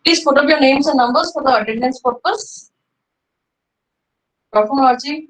Please put up your names and numbers for the attendance purpose. Dr. Marji.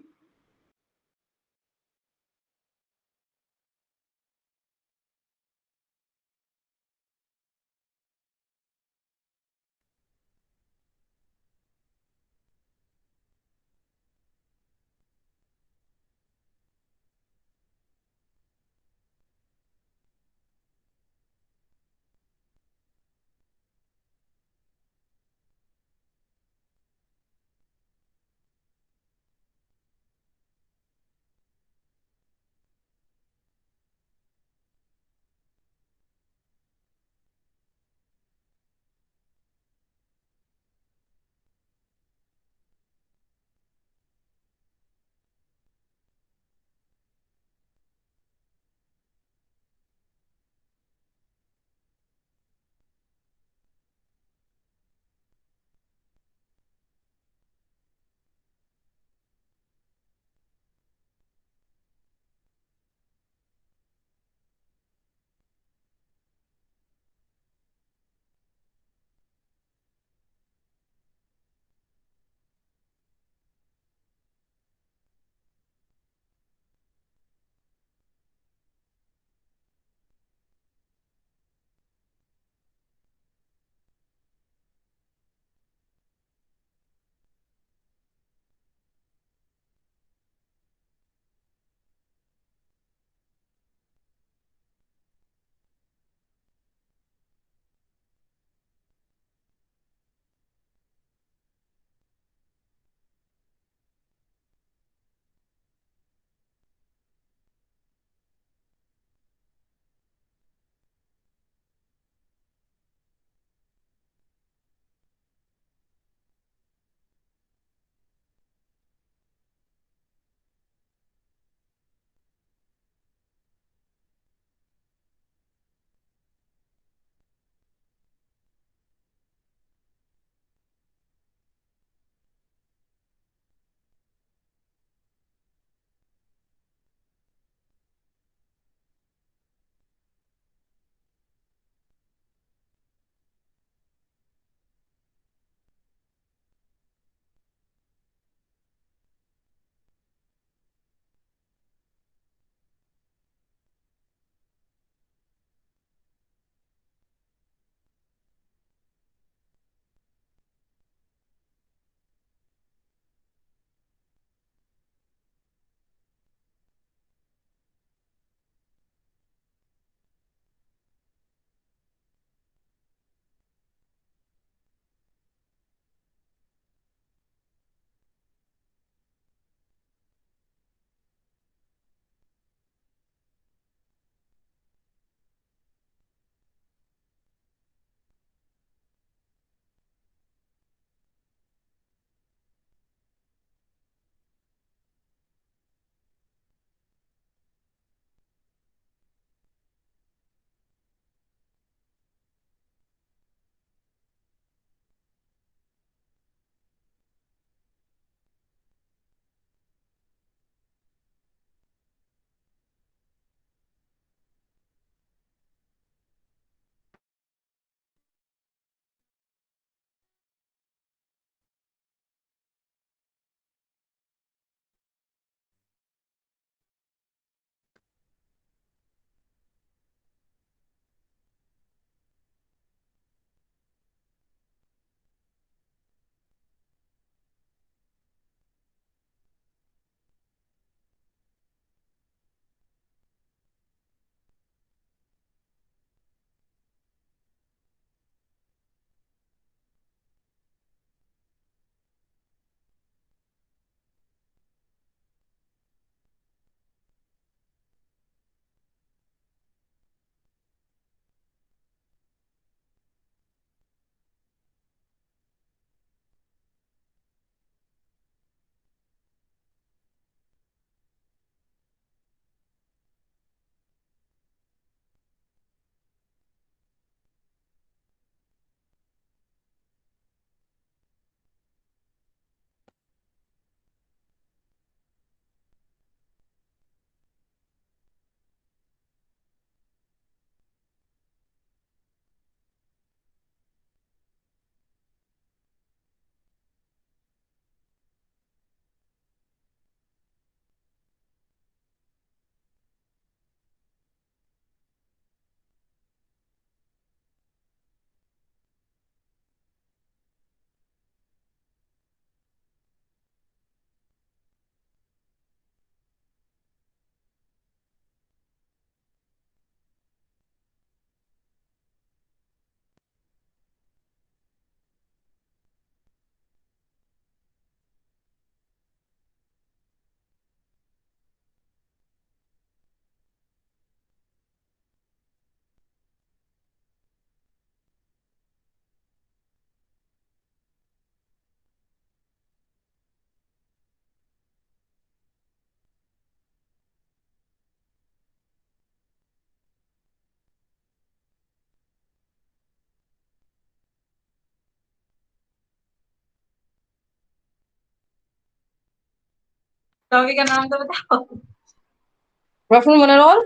Topic का नाम तो बताओ. Good afternoon, one and all.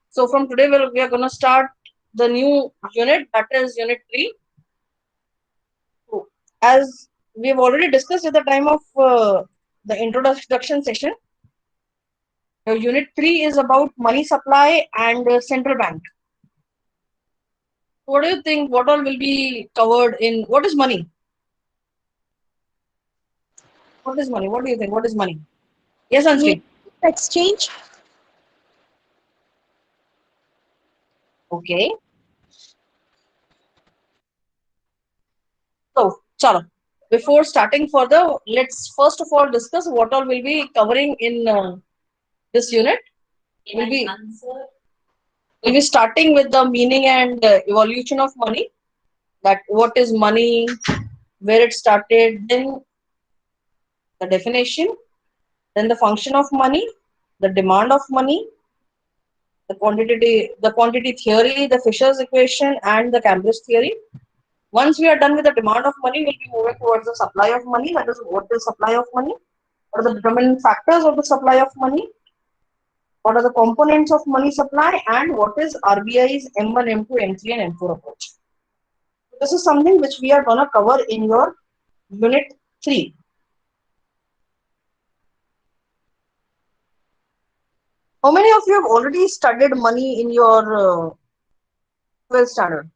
So from today we are gonna start the new unit, that is unit 3. So, as we have already discussed at the time of the introduction session, unit 3 is about money supply and central bank. What do you think? What all will be covered in what is money? What is money? What do you think? What is money? Yes, Medium Ansri. of exchange. Okay. So, chalo. Before starting further, let's first of all discuss what all will be covering in this unit. We'll be, we'll be starting with the meaning and evolution of money. That what is money, where it started, then the definition, then the function of money, the demand of money, the quantity theory, the Fisher's equation, and the Cambridge theory. Once we are done with the demand of money, we'll be moving towards the supply of money. That is, what is supply of money? What are the determining factors of the supply of money? What are the components of money supply? And what is RBI's M1, M2, M3, and M4 approach? This is something which we are going to cover in your unit 3. How many of you have already studied money in your 12th standard?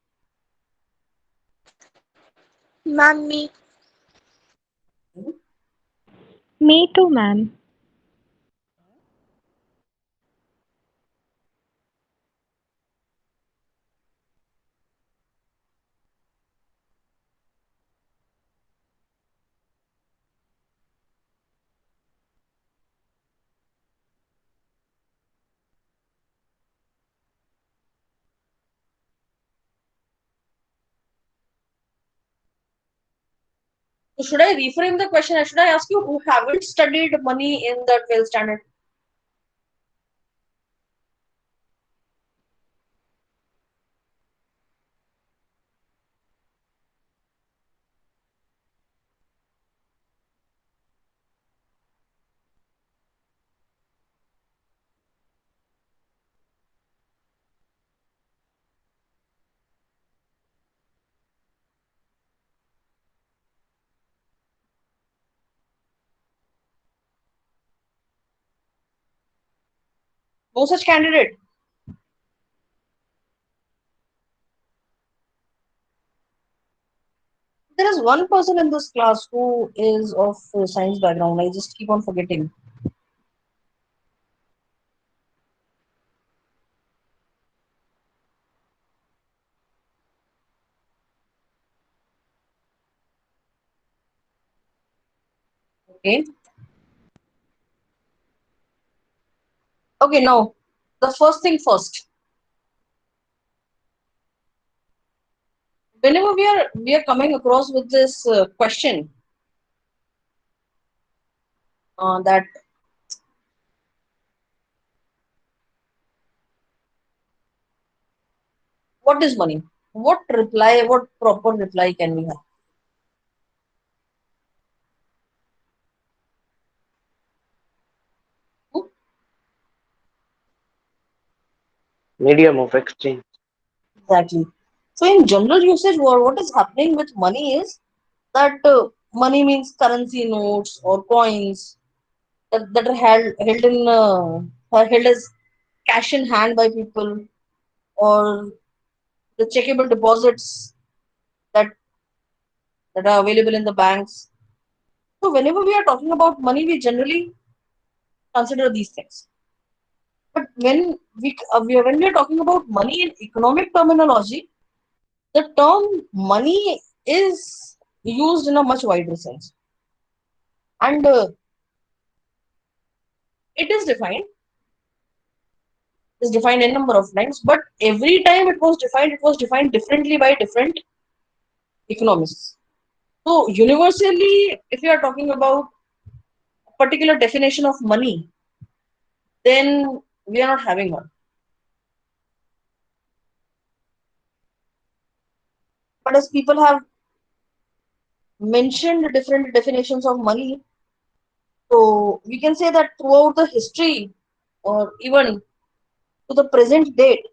Ma'am, me. Me too, ma'am. So should I reframe the question? Or should I ask you who haven't studied money in the 12th standard? No such candidate. There is one person in this class who is of science background. I just keep on forgetting. Okay. Okay, now the first thing first. Whenever we are coming across with this question that what is money? What proper reply can we have? Hmm? Medium of exchange. Exactly. So in general usage, what is happening with money is that money means currency notes or coins that are are held as cash in hand by people, or the checkable deposits that that are available in the banks. So whenever we are talking about money, we generally consider these things. But when we are talking about money in economic terminology, the term money is used in a much wider sense, and it is defined a number of times. But every time it was defined differently by different economists. So universally, if you are talking about a particular definition of money, then we are not having one. But as people have mentioned different definitions of money, So we can say that throughout the history or even to the present date,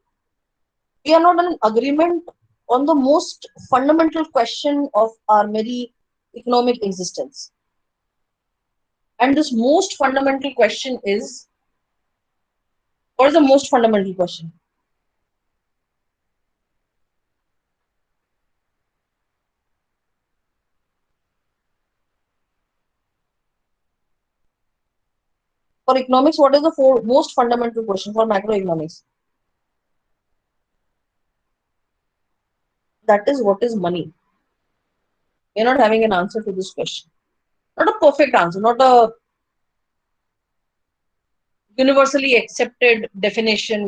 we are not in agreement on the most fundamental question of our very economic existence. And this most fundamental question is, what is the most fundamental question? For economics, what is the most fundamental question for macroeconomics? That is, what is money? We're not having an answer to this question. Not a perfect answer, not a universally accepted definition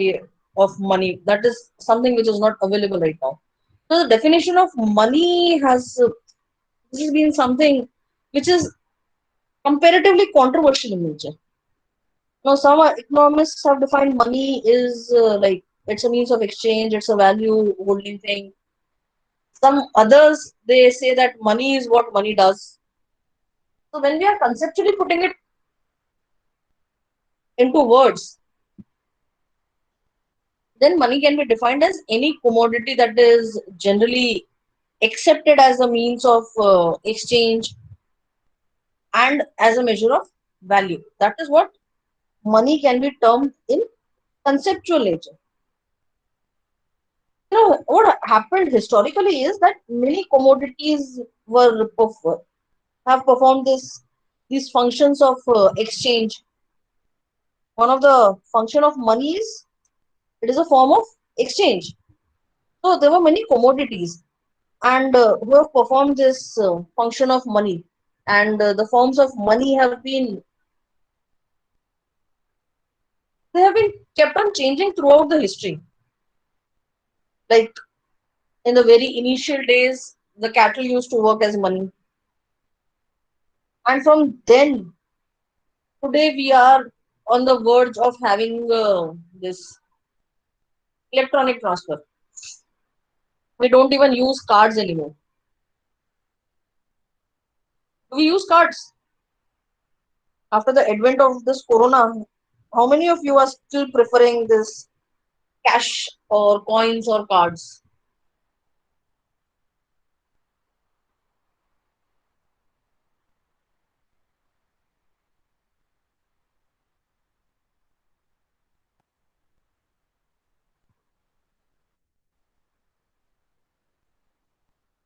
of money. That is something which is not available right now. So the definition of money this has been something which is comparatively controversial in nature. Now, some economists have defined money is like it's a means of exchange, it's a value holding thing. Some others they say that money is what money does. So when we are conceptually putting it into words, then money can be defined as any commodity that is generally accepted as a means of exchange and as a measure of value. That is what money can be termed in conceptual nature. What happened historically is that many commodities have performed these functions of exchange. One of the function of money is it is a form of exchange. So there were many commodities and who have performed this function of money, and the forms of money have been kept on changing throughout the history. Like in the very initial days, the cattle used to work as money, and from then today we are on the verge of having this electronic transfer. We don't even use cards anymore. Do we use cards after the advent of this corona? How many of you are still preferring this cash or coins or cards?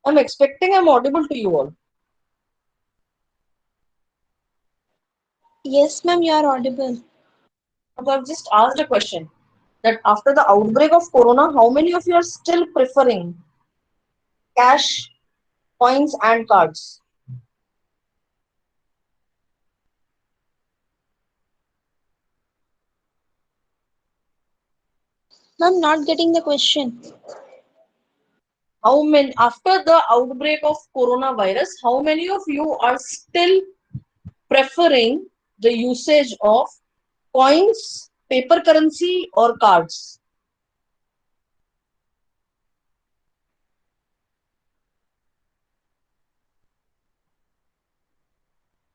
I'm expecting I'm audible to you all. Yes, ma'am, you are audible. So I've just asked a question that after the outbreak of corona, how many of you are still preferring cash, coins, and cards? Ma'am, not getting the question. How many after the outbreak of coronavirus, how many of you are still preferring the usage of coins, paper currency, or cards?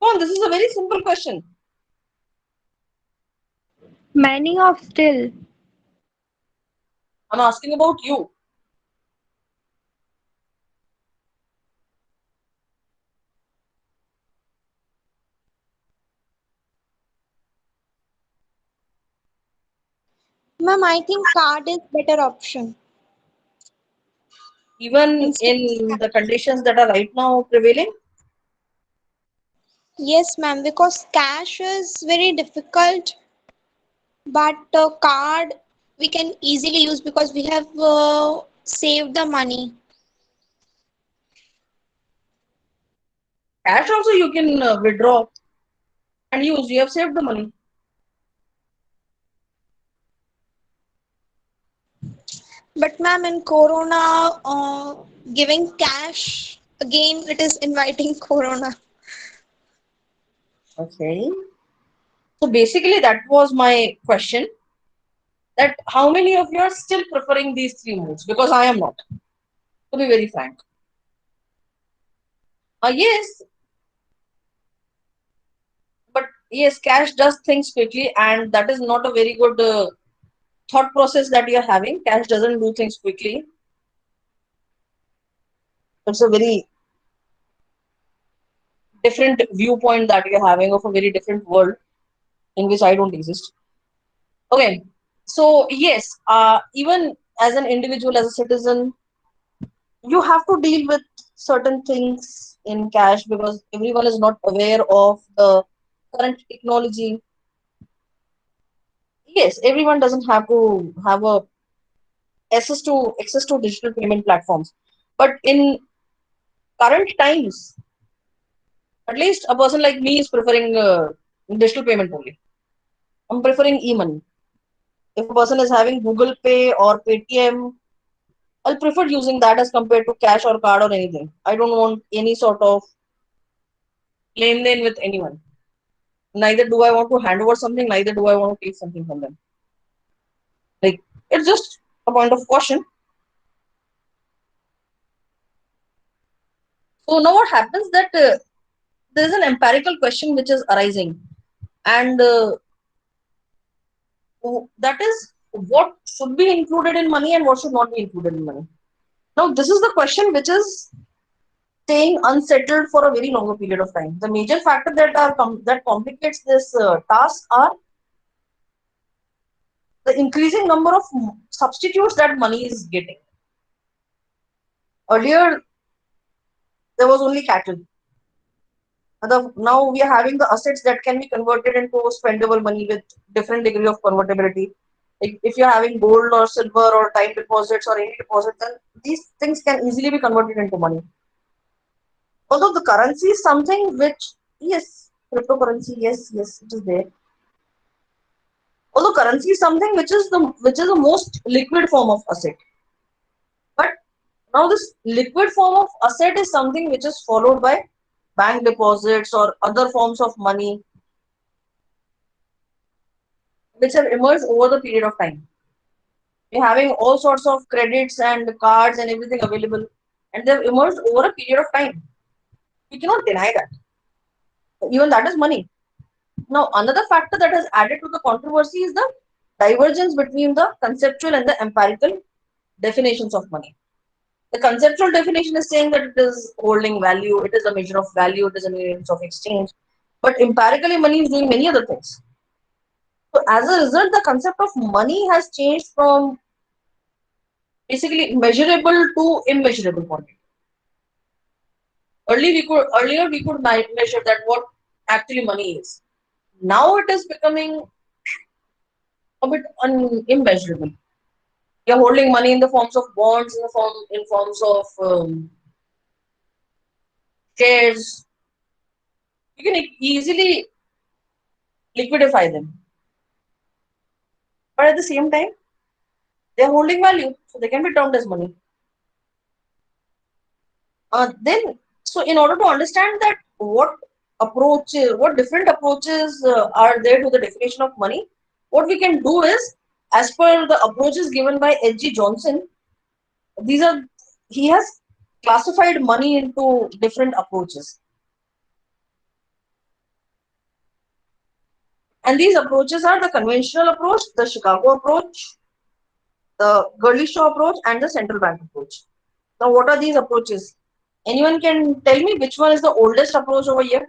Come on, this is a very simple question. Many of still. I'm asking about you. Ma'am, I think card is better option. Even Instead of in the cash. conditions that are right now prevailing, Yes, ma'am, because cash is very difficult, but card we can easily use because we have saved the money. cash also you can withdraw and use. You have saved the money. But ma'am, in Corona, giving cash again, it is inviting Corona. Okay. So basically, that was my question. That how many of you are still preferring these three modes? Because I am not, to be very frank. Yes, but yes, cash does things quickly, and that is not a very good thought process that you're having. Cash doesn't do things quickly. It's a very different viewpoint that you're having of a very different world in which I don't exist. Okay, so yes, even as an individual, as a citizen, you have to deal with certain things in cash because everyone is not aware of the current technology. Yes, everyone doesn't have to have a access to digital payment platforms, but in current times, at least a person like me is preferring digital payment only. I'm preferring e-money. If a person is having Google Pay or Paytm, I'll prefer using that as compared to cash or card or anything. I don't want any sort of lane with anyone. Neither do I want to hand over something, neither do I want to take something from them. Like, it's just a point of caution. So now what happens that there is an empirical question which is arising, and that is what should be included in money and what should not be included in money. Now, this is the question which is staying unsettled for a very longer period of time. The major factor that complicates this task are the increasing number of substitutes that money is getting. Earlier, there was only cattle. Now we are having the assets that can be converted into spendable money with different degree of convertibility. If you're having gold or silver or time deposits or any deposit, then these things can easily be converted into money. Although the currency is something which, yes, cryptocurrency, yes, it is there. Although currency is something which is the most liquid form of asset. But now this liquid form of asset is something which is followed by bank deposits or other forms of money which have emerged over the period of time. We're having all sorts of credits and cards and everything available, and they've emerged over a period of time. We cannot deny that. Even that is money. Now, another factor that has added to the controversy is the divergence between the conceptual and the empirical definitions of money. The conceptual definition is saying that it is holding value, it is a measure of value, it is a means of exchange. But empirically, money is doing many other things. So, as a result, the concept of money has changed from basically measurable to immeasurable quantity. Earlier we could measure that what actually money is. Now it is becoming a bit immeasurable. You're holding money in the forms of bonds, in forms of shares. You can easily liquidify them, but at the same time, they're holding value, so they can be termed as money. So in order to understand that what different approaches are there to the definition of money, what we can do is, as per the approaches given by H.G. Johnson, these are he has classified money into different approaches, and these approaches are the conventional approach, the Chicago approach, the Gerlishaw approach, and the central bank approach. Now, what are these approaches? Anyone can tell me which one is the oldest approach over here?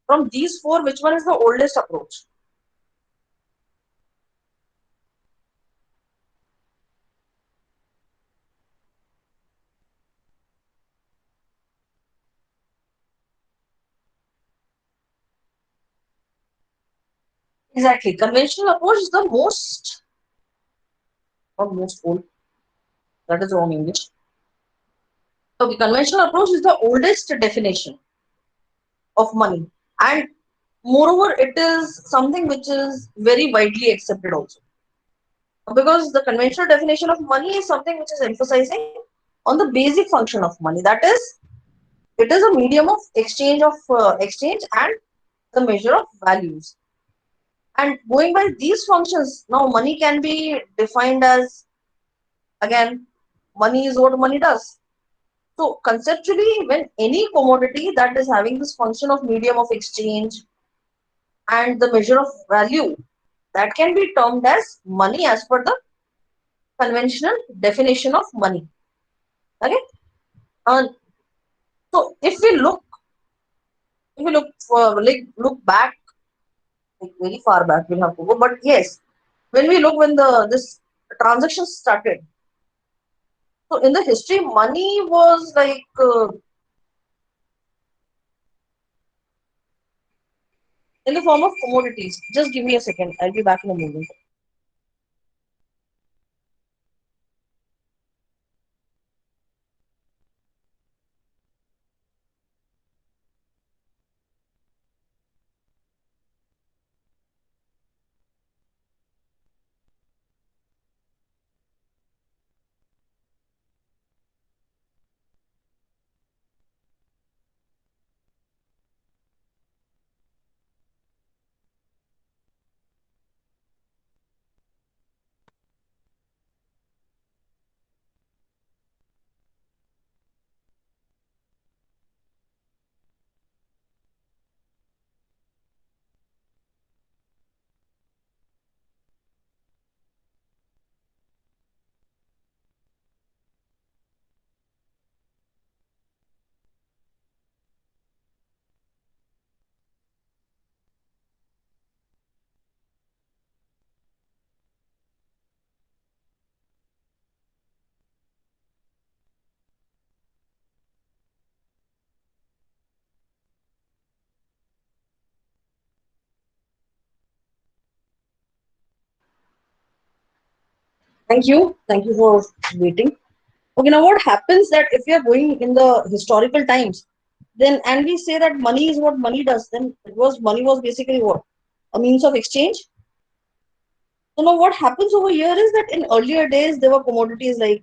From these four, which one is the oldest approach? Exactly. Conventional approach is the not most old, that is wrong English. Okay, conventional approach is the oldest definition of money. And moreover, it is something which is very widely accepted also. Because the conventional definition of money is something which is emphasizing on the basic function of money. That is, it is a medium of exchange and the measure of values. And going by these functions, now money can be defined as, again, money is what money does. So conceptually, when any commodity that is having this function of medium of exchange and the measure of value, that can be termed as money as per the conventional definition of money. Okay. Uh, so if we look for like look back, like very far back, we'll have to go. But yes, when we look when the this transaction started, so in the history, money was like in the form of commodities. Just give me a second. I'll be back in a moment. Thank you. Thank you for waiting. Okay, now what happens that if we are going in the historical times, then and we say that money is what money does, then it was money was basically what? A means of exchange. So now what happens over here is that in earlier days there were commodities like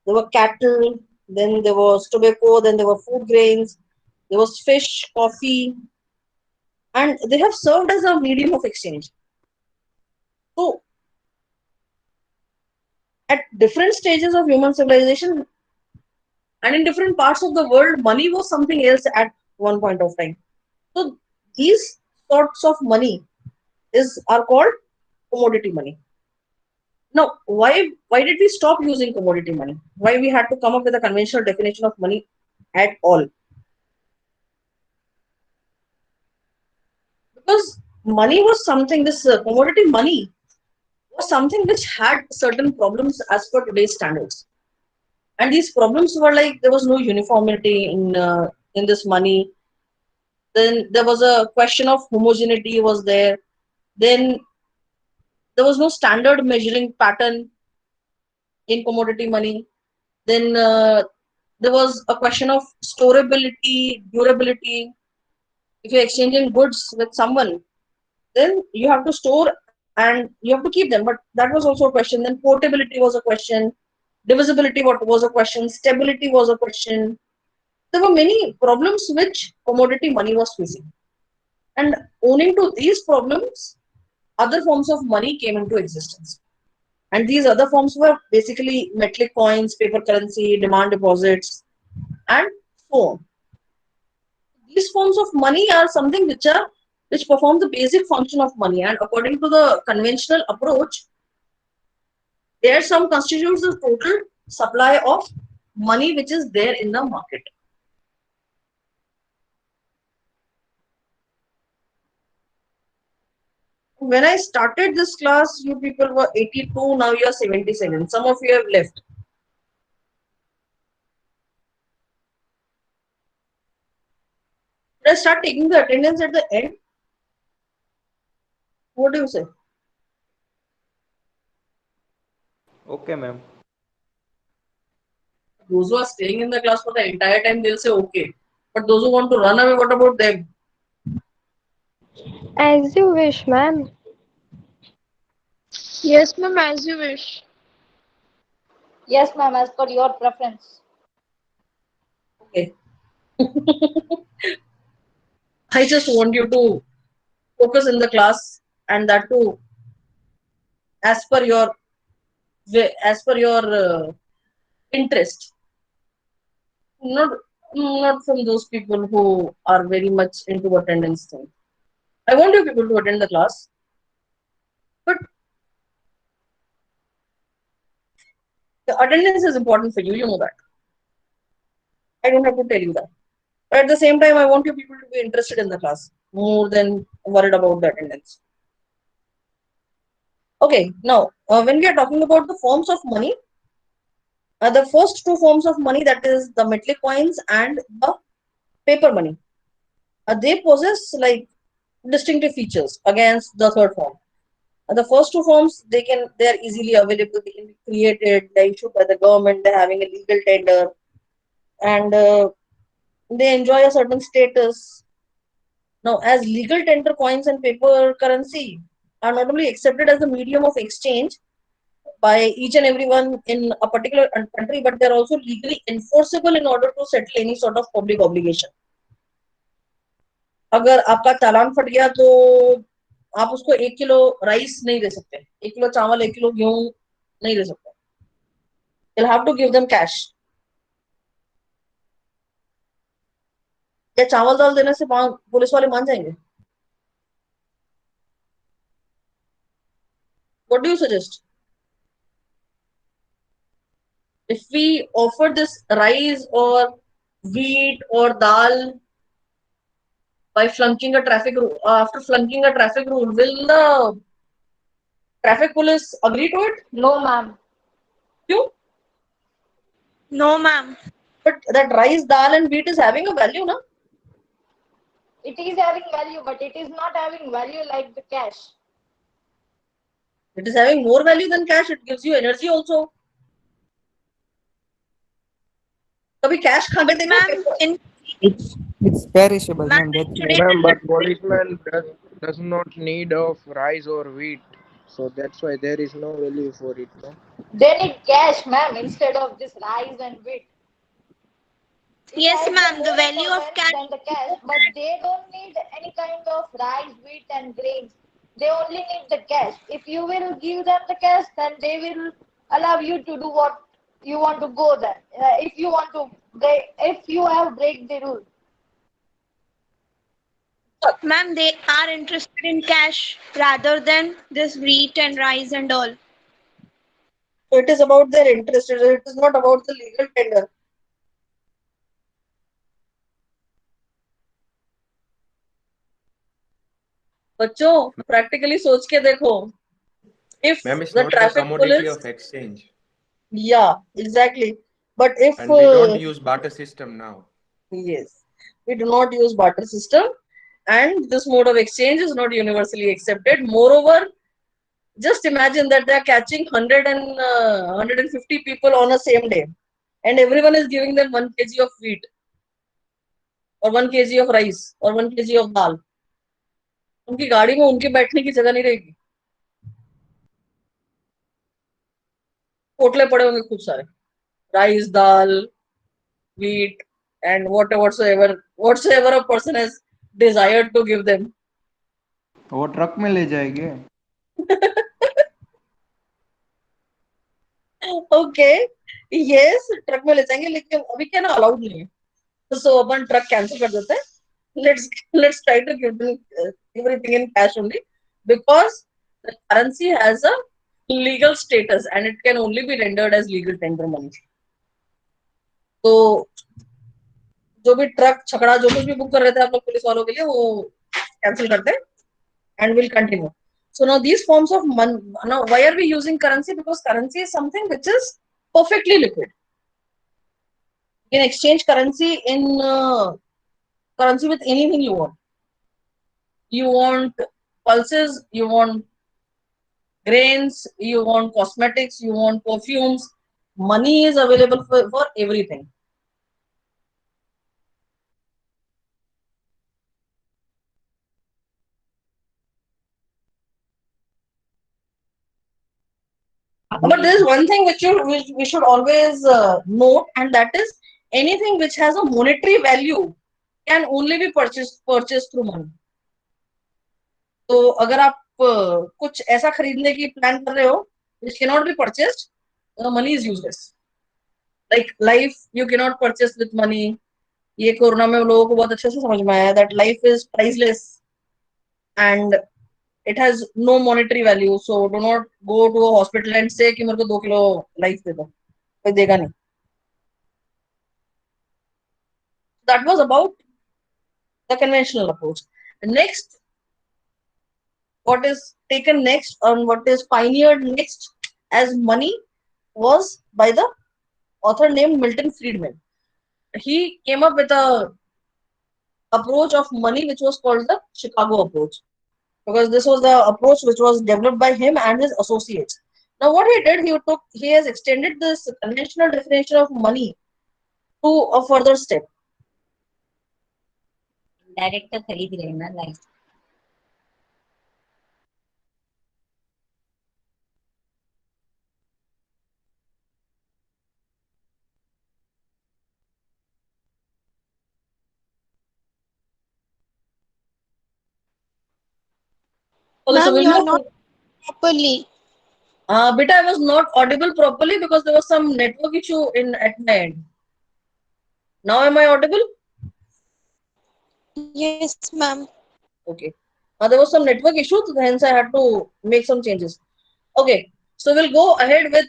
there were cattle, then there was tobacco, then there were food grains, there was fish, coffee, and they have served as a medium of exchange. So at different stages of human civilization and in different parts of the world, money was something else at one point of time. So these sorts of money is are called commodity money. Now, why did we stop using commodity money? Why we had to come up with a conventional definition of money at all? Because money was something. This commodity money was something which had certain problems as per today's standards, and these problems were like there was no uniformity in this money. Then there was a question of homogeneity was there. Then there was no standard measuring pattern in commodity money. Then there was a question of storability, durability. If you're exchanging goods with someone, then you have to store and you have to keep them. But that was also a question. Then portability was a question. Divisibility was a question. Stability was a question. There were many problems which commodity money was facing. And owing to these problems, other forms of money came into existence. And these other forms were basically metallic coins, paper currency, demand deposits, and so on. These forms of money are something which perform the basic function of money. And according to the conventional approach, their sum constitutes the total supply of money which is there in the market. When I started this class, you people were 82, now you are 77. Some of you have left. Should I start taking the attendance at the end? What do you say? Okay, ma'am. Those who are staying in the class for the entire time, they'll say okay. But those who want to run away, what about them? As you wish, ma'am. Yes, ma'am, as you wish. Yes, ma'am, as per your preference. Okay. I just want you to focus in the class and that too as per your as per your interest, not from those people who are very much into attendance thing. I want you people to attend the class, but the attendance is important for you. You know that. I don't have to tell you that. But at the same time, I want you people to be interested in the class more than worried about the attendance. Okay, now when we are talking about the forms of money, the first two forms of money, that is the metallic coins and the paper money, they possess like distinctive features against the third form. The first two forms, they are easily available, they can be created, they're issued by the government, they're having a legal tender, and they enjoy a certain status. Now, as legal tender, coins and paper currency are not only accepted as a medium of exchange by each and everyone in a particular country, but they're also legally enforceable in order to settle any sort of public obligation. अगर आपका चालान फट गया तो आप उसको 1 kilo rice नहीं दे सकते, 1 kilo चावल, 1 किलो गेहूं नहीं दे सकते. You'll have to give them cash. या चावल दाल देने से पुलिस वाले मान जाएंगे? What do you suggest? If we offer this rice or wheat or dal by flunking a traffic rule, after flunking a traffic rule, will the traffic police agree to it? No, ma'am. You? No, ma'am. But that rice, dal, and wheat is having a value, na? It is having value, but it is not having value like the cash. It is having more value than cash. It gives you energy also. कभी cash खा के But देखा? ma'am, in It's perishable, ma'am, ma'am. That's today why. Ma'am, but policeman does not need of rice or wheat, so that's why there is no value for it. No? They need cash, ma'am, instead of this rice and wheat. It yes, has ma'am, the more value of importance cash. than the cash, but they don't need any kind of rice, wheat, and grains. They only need the cash. If you will give them the cash, then they will allow you to do what you want to go there. If you want to break, if you have break the rule. Ma'am, they are interested in cash rather than this wheat and rice and all. So it is about their interest. It is not about the legal tender. बच्चों practically सोच के देखो. If Ma'am, it's the not the traffic commodity police, of exchange. yeah, exactly. But if And we don't use barter system now. yes, we do not use barter system, and this mode of exchange is not universally accepted. Moreover, just imagine that they are catching 150 people on a same day, and everyone is giving them 1 kg of wheat, or 1 kg of rice, or 1 kg of dal. उनकी गाड़ी में उनके बैठने की जगह नहीं रहेगी, पोटले पड़े होंगे खूब सारे, rice, dal, wheat, and whatsoever a person has desired to give them. वो ट्रक में ले जाएंगे. Okay, yes, ट्रक में ले जाएंगे, लेकिन अभी क्या ना अलाउड नहीं है, तो अपन ट्रक कैंसिल कर देते हैं. Let's try to give them everything in cash only, because the currency has a legal status and it can only be rendered as legal tender money. तो जो भी ट्रक छकड़ा जो कुछ भी बुक कर रहे थे आप लोग पुलिस वालों के लिए, वो कैंसिल करते हैं, and we'll continue. So now these forms of money, now why are we using currency? Because currency is something which is perfectly liquid. You can exchange currency with anything you want. You want pulses, you want grains, you want cosmetics, you want perfumes. Money is available for everything. But there is one thing which we should always note, and that is anything which has a monetary value can only be purchased through money. तो अगर आप कुछ ऐसा खरीदने की plan कर रहे हो which cannot be purchased, the money is useless. Like life, you cannot purchase with money. ये कोरोना में लोगों को बहुत अच्छे से समझ में आया that life is priceless and it has no monetary value. So do not go to a hospital and say कि मेरे को 2 किलो life दे दो, कोई देगा नहीं. That was about the conventional approach. Next, what is taken next and what is pioneered next as money was by the author named Milton Friedman. He came up with a approach of money which was called the Chicago approach, because this was the approach which was developed by him and his associates. Now what he did, he has extended this conventional definition of money to a further step. Director खरीद रहे हैं ना life. So Ma'am, we'll you are move. not properly. Beta, I was not audible properly because there was some network issue at my end. Now am I audible? Yes, ma'am. Okay. There was some network issue, so hence I had to make some changes. Okay. So we'll go ahead with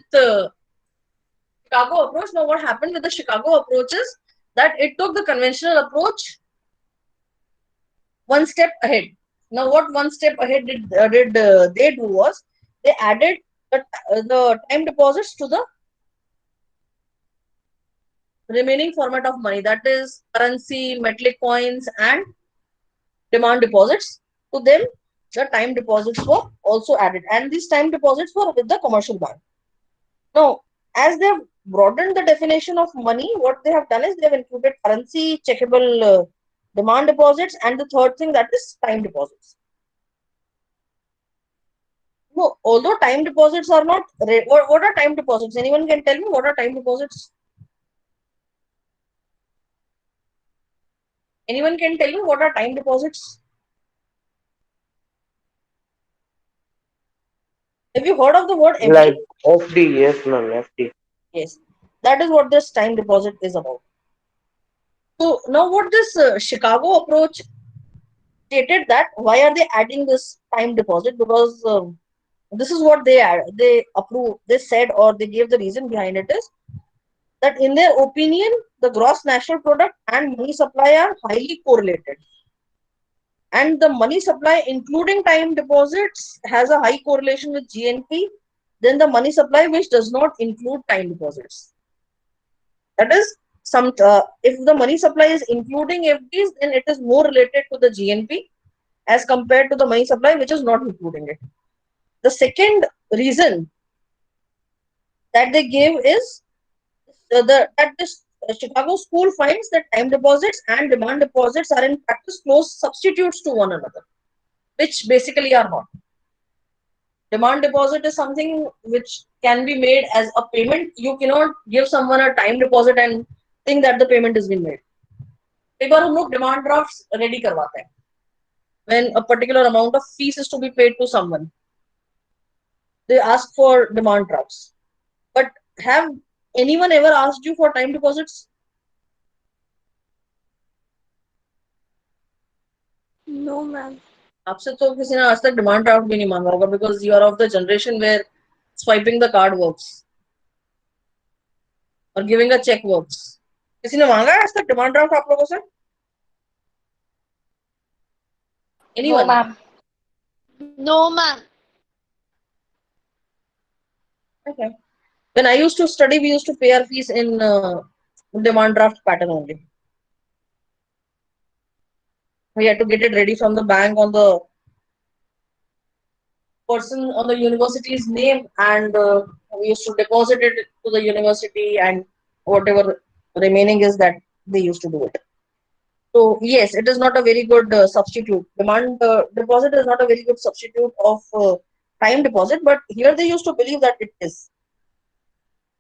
Chicago approach. Now what happened with the Chicago approach is that it took the conventional approach one step ahead. Now what one step ahead did they do was they added the time deposits to the remaining format of money, that is currency, metallic coins and demand deposits. To them, the time deposits were also added, and these time deposits were with the commercial bank. Now, as they have broadened the definition of money, what they have done is they have included currency, checkable demand deposits, and the third thing, that is time deposits. No, although time deposits are not, what are time deposits? Anyone can tell me what are time deposits? Anyone can tell me what are time deposits? Have you heard of the word FD? Like FD, yes, ma'am, FD. Yes, that is what this time deposit is about. So now what this Chicago approach stated, that why are they adding this time deposit? Because this is what they approve, they said, or they gave the reason behind it is that in their opinion, the gross national product and money supply are highly correlated. And the money supply, including time deposits, has a high correlation with GNP than the money supply which does not include time deposits. That is, if the money supply is including FDs, then it is more related to the GNP as compared to the money supply which is not including it. The second reason that they gave is that this Chicago school finds that time deposits and demand deposits are in practice close substitutes to one another, which basically are not. Demand deposit is something which can be made as a payment. You cannot give someone a time deposit and think that the payment has been made. कई बार हम लोग demand drafts ready करवाते हैं when a particular amount of fees is to be paid to someone. They ask for demand drafts. But have anyone ever asked you for time deposits? No, ma'am. आपसे तो किसी ने आज तक demand draft भी नहीं मांगा होगा, because you are of the generation where swiping the card works or giving a check works. किसी ने मांगा है आज तक डिमांड ड्राफ्ट आप लोगों से? No, Anyone? ma'am. No, ma'am. Okay. When I used to study, we used to pay our fees in demand draft pattern only. We had to get it ready from the bank on the person on the university's name, and we used to deposit it to the university, and whatever remaining is that they used to do it. So yes, it is not a very good substitute. Demand deposit is not a very good substitute of time deposit, but here they used to believe that it is.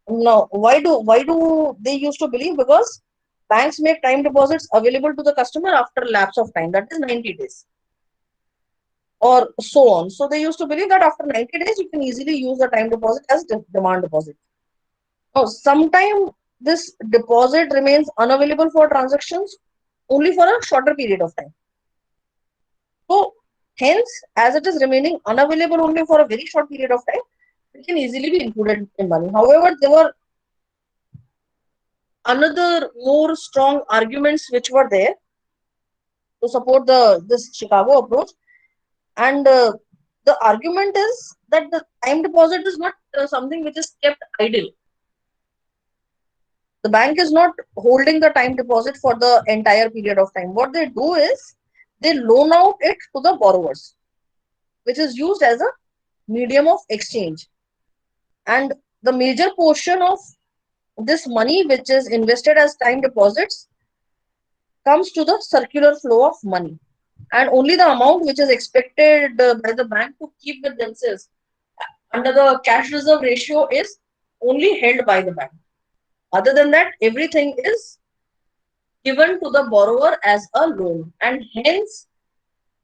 Now, why do they used to believe? Because banks make time deposits available to the customer after lapse of time, that is 90 days. Or so on. So they used to believe that after 90 days, you can easily use the time deposit as demand deposit. Now, sometime this deposit remains unavailable for transactions only for a shorter period of time. So, hence, as it is remaining unavailable only for a very short period of time, it can easily be included in money. However, there were another more strong arguments which were there to support this Chicago approach, and the argument is that the time deposit is not something which is kept idle. The bank is not holding the time deposit for the entire period of time. What they do is they loan out it to the borrowers, which is used as a medium of exchange. And the major portion of this money, which is invested as time deposits, comes to the circular flow of money. And only the amount which is expected by the bank to keep with themselves under the cash reserve ratio is only held by the bank. Other than that, everything is given to the borrower as a loan, and hence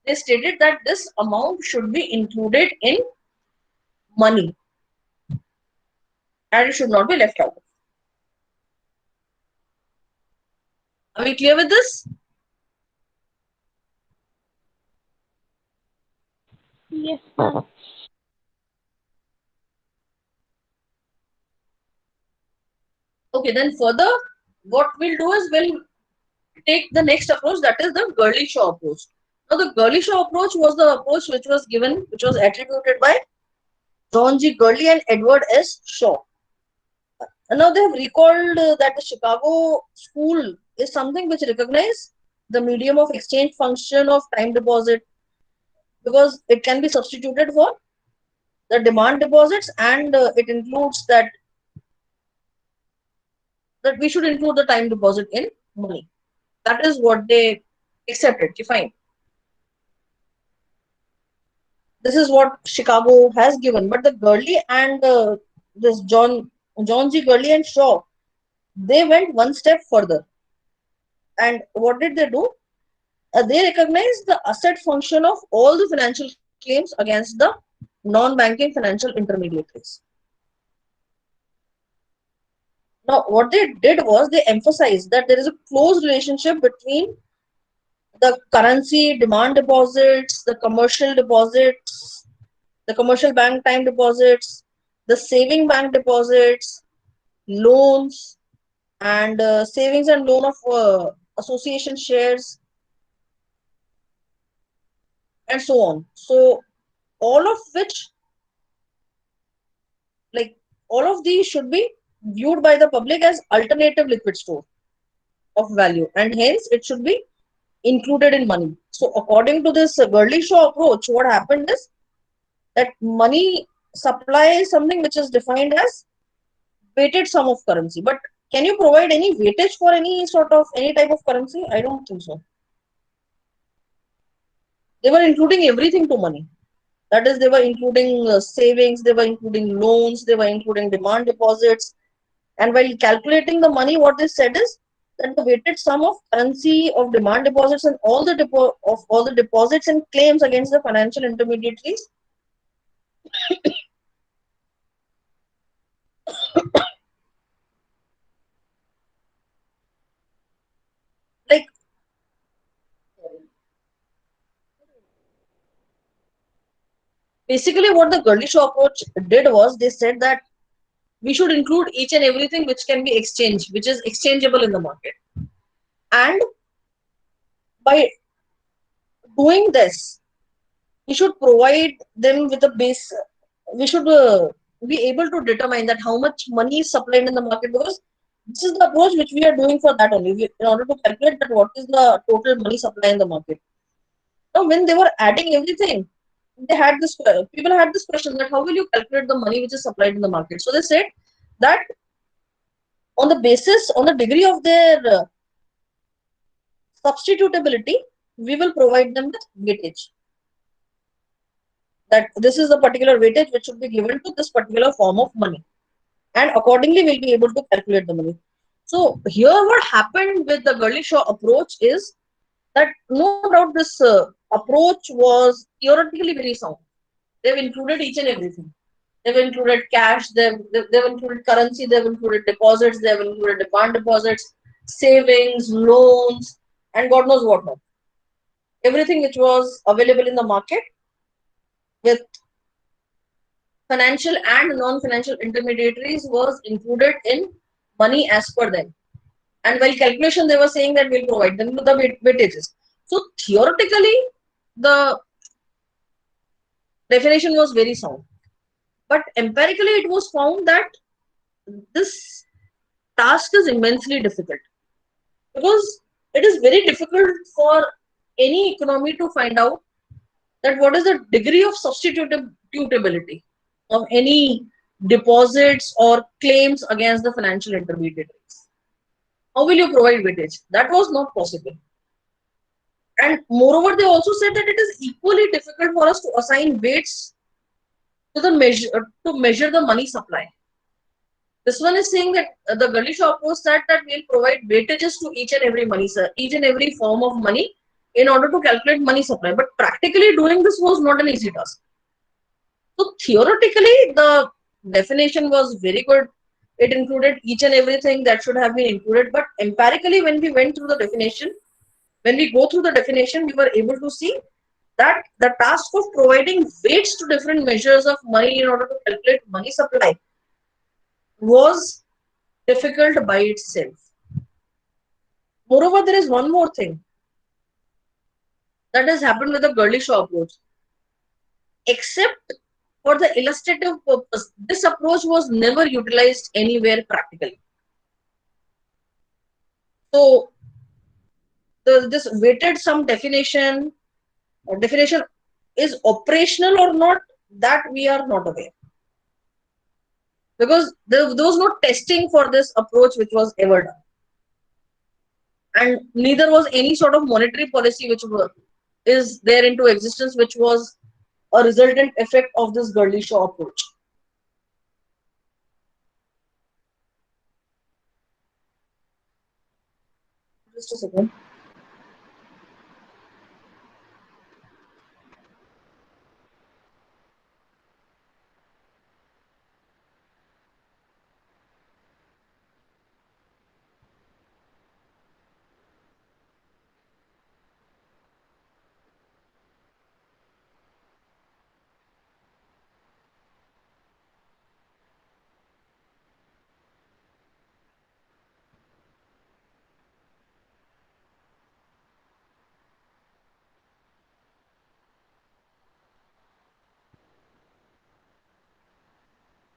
they stated that this amount should be included in money and it should not be left out. Are we clear with this? Yes. Okay, then further, what we'll do is we'll take the next approach, that is the Gurley-Shaw approach. Now, the Gurley-Shaw approach was the approach which was given, which was attributed by John G. Gurley and Edward S. Shaw. And now they have recalled that the Chicago school is something which recognizes the medium of exchange function of time deposit, because it can be substituted for the demand deposits, and it includes that we should include the time deposit in money. That is what they accepted. Fine. This is what Chicago has given. But the Gurley and this John G. Gurley and Shaw, they went one step further. And what did they do? They recognized the asset function of all the financial claims against the non-banking financial intermediaries. Now, what they did was they emphasized that there is a close relationship between the currency demand deposits, the commercial deposits, the commercial bank time deposits, the saving bank deposits, loans, and savings and loan of association shares, and so on. So, all of which, like all of these, should be viewed by the public as alternative liquid store of value, and hence it should be included in money. So, according to this Gurley-Shaw approach, what happened is that money supply is something which is defined as weighted sum of currency. But can you provide any weightage for any type of currency? I don't think so. They were including everything to money. That is, they were including savings, they were including loans, they were including demand deposits. And while calculating the money, what they said is that the weighted sum of currency of demand deposits and all the deposits and claims against the financial intermediaries like basically what the Gurley-Shaw approach did was they said that we should include each and everything which can be exchanged, which is exchangeable in the market. And by doing this, we should provide them with a base. We should be able to determine that how much money is supplied in the market, because this is the approach which we are doing for that only, in order to calculate that what is the total money supply in the market. Now, when they were adding everything, they had this people had this question that how will you calculate the money which is supplied in the market? So they said that on the degree of their substitutability, we will provide them with weightage. That this is a particular weightage which should be given to this particular form of money, and accordingly we'll be able to calculate the money. So here what happened with the Gurley-Shaw approach is that no doubt this approach was theoretically very sound. They've included each and everything. They've included cash, they've included currency, they've included deposits, they've included demand deposits, savings, loans, and God knows what not. Everything which was available in the market with financial and non-financial intermediaries was included in money as per them. And while calculation, they were saying that we'll provide them with the weightages. So theoretically, the definition was very sound. But empirically, it was found that this task is immensely difficult because it is very difficult for any economy to find out that what is the degree of substitutability of any deposits or claims against the financial intermediaries. How will you provide weightage? That was not possible. And moreover, they also said that it is equally difficult for us to assign weights to the measure the money supply. This one is saying that the Ganesha approach said that we'll provide weightages to each and every money, sir, each and every form of money in order to calculate money supply. But practically doing this was not an easy task. So theoretically, the definition was very good. It included each and everything that should have been included. But empirically, when we went through the definition, when we go through the definition, we were able to see that the task of providing weights to different measures of money in order to calculate money supply was difficult by itself. Moreover, there is one more thing that has happened with the Gurley-Shaw approach. Except for the illustrative purpose, this approach was never utilized anywhere practically. So, this weighted sum definition is operational or not, that we are not aware. Because there was no testing for this approach which was ever done. And neither was any sort of monetary policy which is there into existence, which was a resultant effect of this Gurley-Shaw approach. Just a second.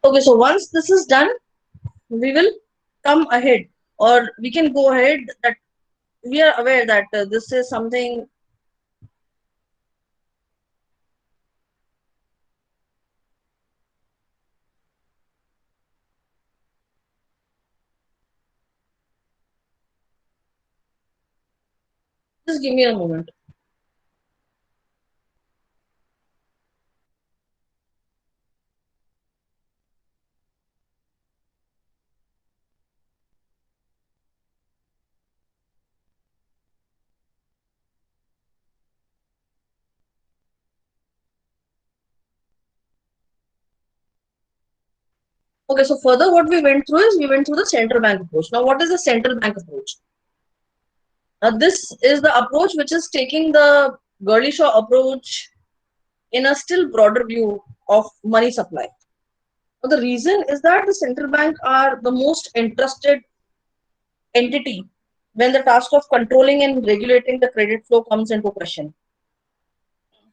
Okay, so once this is done, we will come ahead, or we can go ahead that we are aware that this is something. Just give me a moment. Okay, so further what we went through is we went through the central bank approach. Now, what is the central bank approach? Now, this is the approach which is taking the Gurley-Shaw approach in a still broader view of money supply. Now, the reason is that the central bank are the most entrusted entity when the task of controlling and regulating the credit flow comes into question.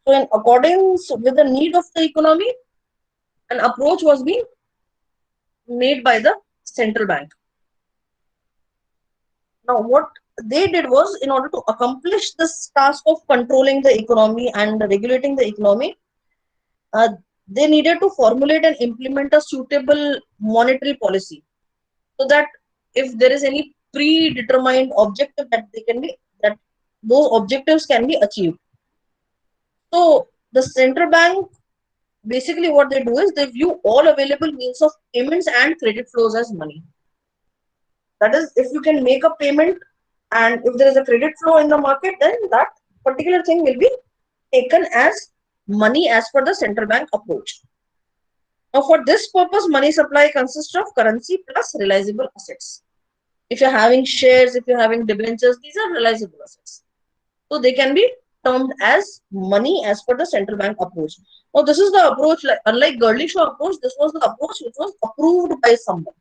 So, in accordance with the need of the economy, an approach was being made by the central bank. Now, what they did was, in order to accomplish this task of controlling the economy and regulating the economy, they needed to formulate and implement a suitable monetary policy, so that if there is any predetermined objective that those objectives can be achieved. So the central bank, basically what they do is they view all available means of payments and credit flows as money. That is, if you can make a payment and if there is a credit flow in the market, then that particular thing will be taken as money as per the central bank approach. Now, for this purpose, money supply consists of currency plus realizable assets. If you're having shares, if you're having debentures, these are realizable assets. So they can be termed as money as per the central bank approach. Now, this is the approach, like, unlike Gurley Shaw approach, this was the approach which was approved by someone.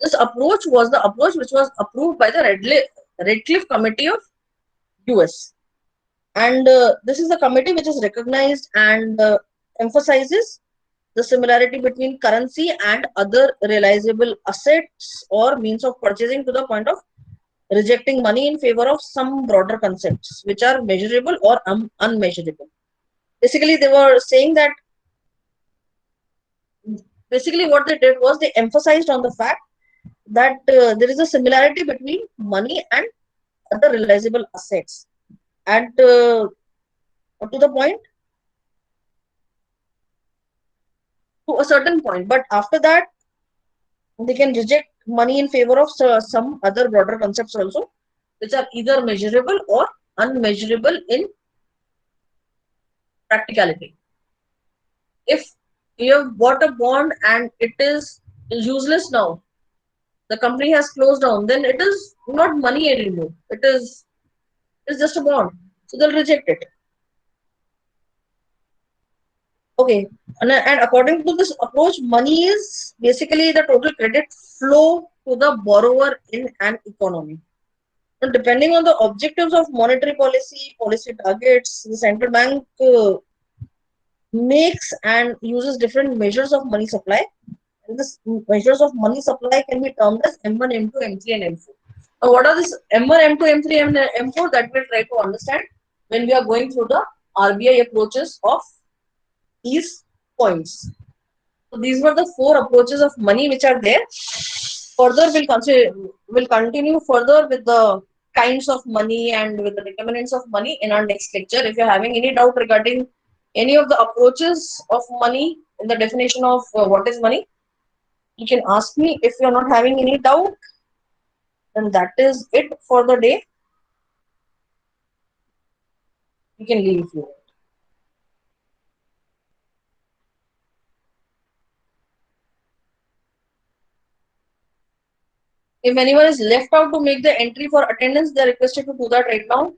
This approach was the approach which was approved by the Redcliffe Committee of US. And this is the committee which is recognized and emphasizes the similarity between currency and other realizable assets or means of purchasing to the point of rejecting money in favor of some broader concepts which are measurable or unmeasurable. Basically, they were saying that what they did was they emphasized on the fact that there is a similarity between money and other realizable assets. And to the point, to a certain point, but after that, they can reject money in favor of some other broader concepts also, which are either measurable or unmeasurable in practicality. If you have bought a bond and it is useless now, the company has closed down, then it is not money anymore. It's just a bond. So they'll reject it. Okay. And according to this approach, money is basically the total credit flow to the borrower in an economy. Now, depending on the objectives of monetary policy targets, the central bank makes and uses different measures of money supply. And this measures of money supply can be termed as M1, M2, M3, and M4. Now, what are these M1, M2, M3, and M4 that we'll try to understand when we are going through the RBI approaches of these points. So these were the 4 approaches of money which are there. Further, we'll continue further with the kinds of money and with the determinants of money in our next lecture. If you're having any doubt regarding any of the approaches of money in the definition of what is money, you can ask me. If you're not having any doubt, then that is it for the day. You can leave if you want. If anyone is left out to make the entry for attendance, they are requested to do that right now.